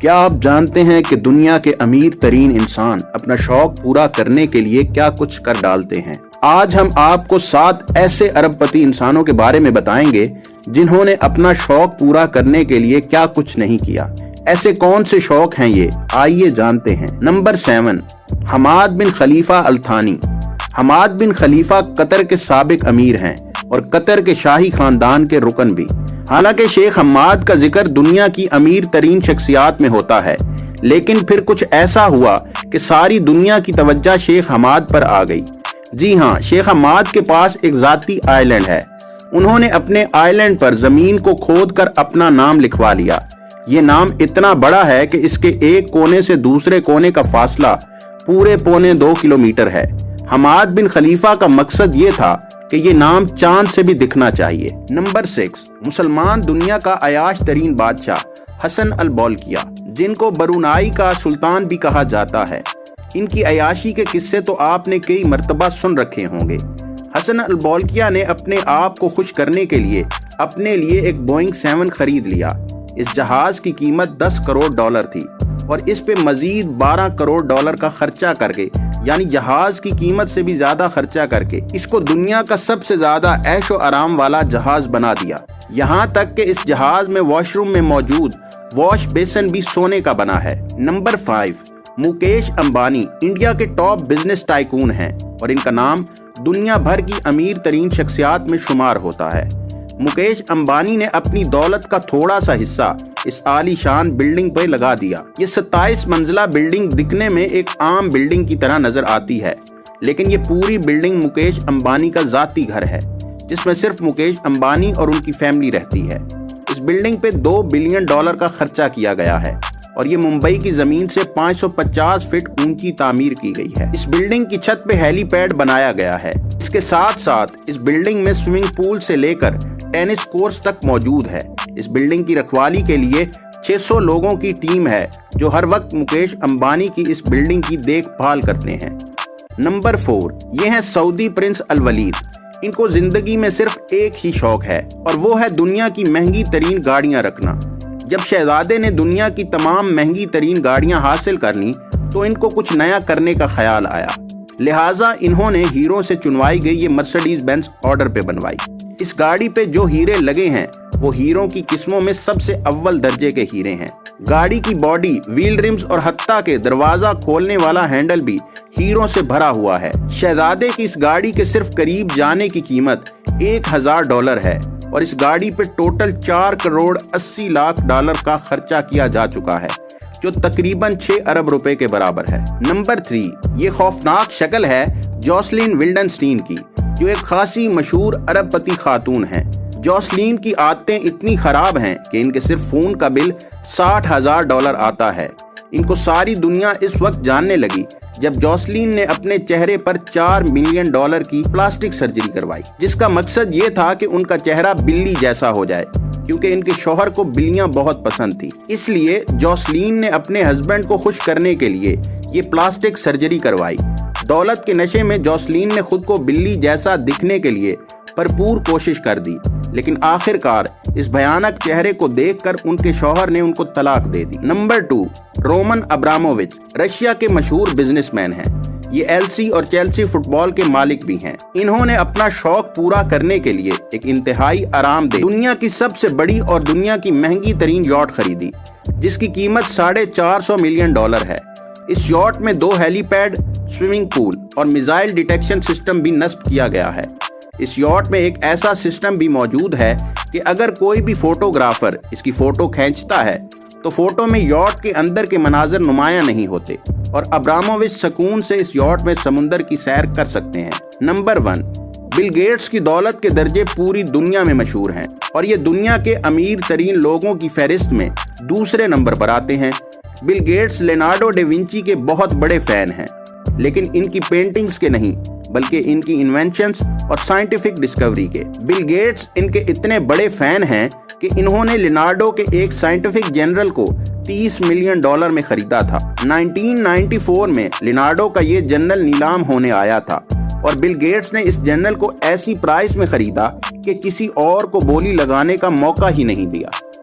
کیا آپ جانتے ہیں کہ دنیا کے امیر ترین انسان اپنا شوق پورا کرنے کے لیے کیا کچھ کر ڈالتے ہیں؟ آج ہم آپ کو 7 ایسے ارب پتی انسانوں کے بارے میں بتائیں گے جنہوں نے اپنا شوق پورا کرنے کے لیے کیا کچھ نہیں کیا۔ ایسے کون سے شوق ہیں یہ؟ آئیے جانتے ہیں۔ نمبر 7، حماد بن خلیفہ الثانی۔ حماد بن خلیفہ قطر کے سابق امیر ہیں اور قطر کے شاہی خاندان کے رکن بھی۔ حالانکہ شیخ حماد کا ذکر دنیا کی امیر ترین شخصیات میں ہوتا ہے، لیکن پھر کچھ ایسا ہوا کہ ساری دنیا کی توجہ شیخ حماد پر آ گئی۔ جی ہاں، شیخ حماد کے پاس ایک ذاتی آئی لینڈ ہے۔ انہوں نے اپنے آئی لینڈ پر زمین کو کھود کر اپنا نام لکھوا لیا۔ یہ نام اتنا بڑا ہے کہ اس کے ایک کونے سے دوسرے کونے کا فاصلہ پورے 2.25 کلومیٹر ہے۔ حماد بن خلیفہ کا مقصد یہ تھا کہ یہ نام چاند سے بھی دکھنا چاہیے۔ نمبر 6، مسلمان دنیا کا عیاش ترین بادشاہ حسن البولکیہ، جن کو برونائی کا سلطان بھی کہا جاتا ہے۔ ان کی عیاشی کے قصے تو آپ نے کئی مرتبہ سن رکھے ہوں گے۔ حسن البولکیہ نے اپنے آپ کو خوش کرنے کے لیے اپنے لیے ایک بوئنگ 7 خرید لیا۔ اس جہاز کی قیمت $10 کروڑ تھی اور اس پہ مزید $12 کروڑ کا خرچہ کر کے، یعنی جہاز کی قیمت سے بھی زیادہ خرچہ کر کے، اس کو دنیا کا سب سے زیادہ عیش و آرام والا جہاز بنا دیا۔ یہاں تک کہ اس جہاز میں واش روم میں موجود واش بیسن بھی سونے کا بنا ہے۔ نمبر 5، مکیش امبانی انڈیا کے ٹاپ بزنس ٹائکون ہیں اور ان کا نام دنیا بھر کی امیر ترین شخصیات میں شمار ہوتا ہے۔ مکیش امبانی نے اپنی دولت کا تھوڑا سا حصہ اس عالی شان بلڈنگ پہ لگا دیا۔ یہ 27 منزلہ بلڈنگ دکھنے میں ایک عام بلڈنگ کی طرح نظر آتی ہے، لیکن یہ پوری بلڈنگ مکیش امبانی کا ذاتی گھر ہے، جس میں صرف مکیش امبانی اور ان کی فیملی رہتی ہے۔ اس بلڈنگ پہ $2 بلین کا خرچہ کیا گیا ہے اور یہ ممبئی کی زمین سے 550 فٹ اونچی تعمیر کی گئی ہے۔ اس بلڈنگ کی چھت پہ ہیلی پیڈ بنایا گیا ہے۔ اس کے ساتھ ساتھ اس بلڈنگ میں سوئمنگ پول سے لے کر ٹینس کورس تک موجود ہے۔ اس بلڈنگ کی رکھوالی کے لیے 600 لوگوں کی ٹیم ہے جو ہر وقت مکیش امبانی کی اس بلڈنگ کی دیکھ بھال کرتے ہیں۔ نمبر 4، یہ ہیں سعودی پرنس الولید۔ ان کو زندگی میں صرف ایک ہی شوق ہے اور وہ ہے دنیا کی مہنگی ترین گاڑیاں رکھنا۔ جب شہزادے نے دنیا کی تمام مہنگی ترین گاڑیاں حاصل کر لیں تو ان کو کچھ نیا کرنے کا خیال آیا، لہٰذا انہوں نے ہیروں سے چنوائی گئی یہ مرسڈیز بینز آرڈر پہ بنوائی۔ اس گاڑی پہ جو ہیرے لگے ہیں وہ ہیروں کی قسموں میں سب سے اول درجے کے ہیرے ہیں۔ گاڑی کی باڈی، ویل رمز اور حتیٰ کہ دروازہ کھولنے والا ہینڈل بھی ہیروں سے بھرا ہوا ہے۔ شہزادے کی اس گاڑی کے صرف قریب جانے کی قیمت $1000 ہے اور اس گاڑی پہ ٹوٹل $4 کروڑ 80 لاکھ کا خرچہ کیا جا چکا ہے، جو تقریباً 6 ارب روپے کے برابر ہے۔ نمبر 3، یہ خوفناک شکل ہے جوسلین ولڈنسٹین کی، جو ایک خاصی مشہور ارب پتی خاتون ہیں۔ جوسلین کی عادتیں اتنی خراب ہیں کہ ان کے صرف فون کا بل $60,000 آتا ہے۔ ان کو ساری دنیا اس وقت جاننے لگی جب جوسلین نے اپنے چہرے پر $4 ملین کی پلاسٹک سرجری کروائی، جس کا مقصد یہ تھا کہ ان کا چہرہ بلی جیسا ہو جائے، کیونکہ ان کے شوہر کو بلیاں بہت پسند تھی۔ اس لیے جوسلین نے اپنے ہسبینڈ کو خوش کرنے کے لیے یہ پلاسٹک سرجری کروائی۔ دولت کے نشے میں جوسلین نے خود کو بلی جیسا دکھنے کے لیے بھرپور کوشش کر دی، لیکن آخر کار اس بھیانک چہرے کو دیکھ کر ان کے شوہر نے ان کو طلاق دے دی۔ نمبر 2، رومن ابرامووچ رشیا کے مشہور بزنس مین ہیں۔ یہ ایلسی اور چیلسی فٹ بال کے مالک بھی ہیں۔ انہوں نے اپنا شوق پورا کرنے کے لیے ایک انتہائی آرام دہ دنیا کی سب سے بڑی اور دنیا کی مہنگی ترین یاٹ خریدی، جس کی قیمت $450 ملین ہے۔ اس یاٹ میں 2 ہیلی پیڈ، سوئمنگ پول اور میزائل ڈیٹیکشن سسٹم بھی نصب کیا گیا ہے۔ اس یاٹ میں ایک ایسا سسٹم بھی موجود ہے کہ اگر کوئی بھی فوٹوگرافر اس کی فوٹو کھینچتا ہے تو فوٹو میں یاٹ کے اندر کے مناظر نمایاں نہیں ہوتے اور ابرامووچ سکون سے اس یاٹ میں سمندر کی سیر کر سکتے ہیں۔ نمبر 1، بل گیٹس کی دولت کے درجے پوری دنیا میں مشہور ہیں اور یہ دنیا کے امیر ترین لوگوں کی فہرست میں دوسرے نمبر پر آتے ہیں۔ بل گیٹس لیونارڈو ڈا ونچی کے بہت بڑے فین ہیں، لیکن ان کی پینٹنگز کے نہیں بلکہ ان کی انوینشنز اور سائنٹیفک ڈسکوری کے۔ بل گیٹس ان کے اتنے بڑے فین ہیں کہ انہوں نے لیونارڈو کے ایک سائنٹیفک جنرل کو $30 ملین میں خریدا تھا۔ 1994 میں لیونارڈو کا یہ جنرل نیلام ہونے آیا تھا اور بل گیٹس نے اس جنرل کو ایسی پرائس میں خریدا کہ کسی اور کو بولی لگانے کا موقع ہی نہیں دیا۔